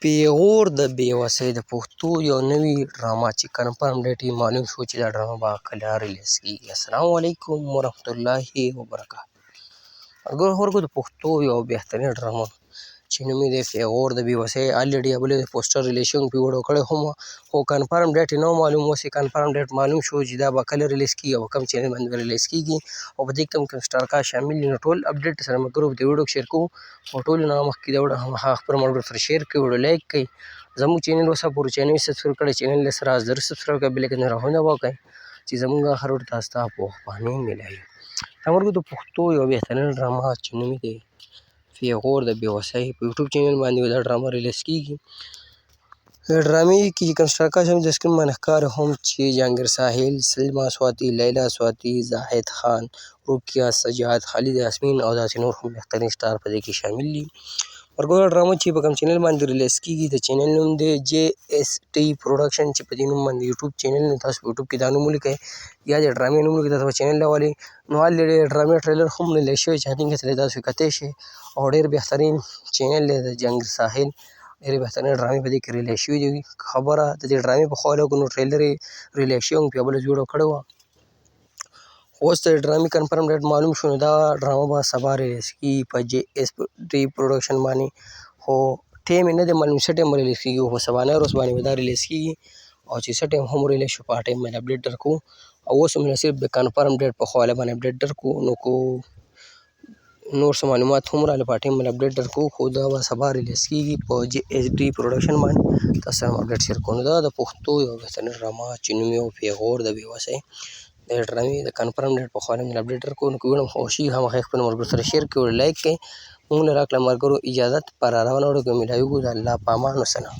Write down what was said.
پیغور د بېوسۍ د پښتو یو نوې ډرامه چې کنفرم ډیټ یې معلوم شو چې دا ډرامه به کله ریلیز کېږي. السلام علیکم ورحمة الله وبرکاته. ملګرو د پښتو یو بهترین ډرامه چې نوم یې دی پیغور د بېوسۍ الریډي ابلې د پوسټر ریلیز شوی په ویډیو کړی هم خو کنفرم ډیټ یې نه و معلوم. اوس یې کنفرم ډیټ معلوم شو چې دا به کله ریلیز کېږي او په کوم چینل باندې به ریلیز کېږي او په دې کې کوم سټار کاسټ شامل دي. نو ټول اپډیټ سره ملګرو په دې ویډیو کې شیر کوو او ټولو نه مخکې دا ویډیو هغه خپلو ملګرو سره شیر کړئ، ویډیو لایک کړئ، زموږ چینل اوسه پورې چینل سبسکرایب کړئ، چینل له سره ضرور سبسکرایب کړئ، بیل ایکن راهونه وکړئ چې زموږ هر ویډیو تاسو ته په وخت باندې میلاوي. ملګرو د پښتو یو بهترین ډرامه چې نوم یې دی پیغور د بېوسۍ په یوټیوب چینل باندې دا ډرامه ریلیز کېږي. ډرامې کې کوم سټار کاسټ هم د سکرین باندې ښکاره هم چې جهانګیر ساحل، سلما سواتی، لیلا سواتی، زاهد خان، روکیه، سجاد، خالد یاسمین او داسې نور هم بهترین سټار په دې کې شامل دي. ملګرو ډرامه چې په کوم چینل باندې ریلیز کېږي د چینل نوم دی جے ایس ټي پروډکشن چې په دې نوم باندې یوټیوب چینل دی. تاسو په یوټیوب کې دا نوم ولیکئ یا د ډرامې نوم ولیکئ، تاسو به چینل راولي. نو الریډي ډرامې ټریلر هم ریلیز شوی چې هغې ته تاسو کتلی شئ او ډېر بهترین چینل دی د جهانګیر ساحل. ډېرې بهترینې ډرامې په دې کې ریلیز شوي دي. خبره د دې ډرامې په خوا ولګو نو ټریلر یې ریلیز شوی په یوه بله ویډیو کړې وه. اوس د ډرامې کنفرم ډیټ معلوم شو نو دا ډرامه به سبا ریلیز کېږي په جے ایس ټي پروډکشن باندې، خو ټایم یې نه دی معلوم څه ټایم به ریلیز کېږي. خو سبانۍ ورځ باندې به دا ریلیز کېږي او چې څه ټایم هم ریلیز شو په هغه ټایم باندې اپډیټ درکوو. او اوس هم صرف د کنفرم ډیټ په حواله باندې اپډیټ درکوو. نو کو نور څه معلومات هم راغله په هغه ټایم باندې اپډیټ درکوو، خو دا به سبا ریلیز کېږي په جے ایس ټي پروډکشن باندې. تاسو سره هم اپډیټ شیر کوو. نو دا د پښتو یو بهترین ډرامه چې نوم یې و پیغور د بېوسۍ د ډرامې د کنفرم ډیټ په حواله باندې اپډیټ درکوو. نو که ویډیو مو خوښیږي خامخا یې خپلو ملګرو سره شیر کړئ، ویډیو لایک کړئ. موږ له راکړه ملګرو اجازت په را روانه ویډیو کې میلاویږو. د الله په امان. وسلام.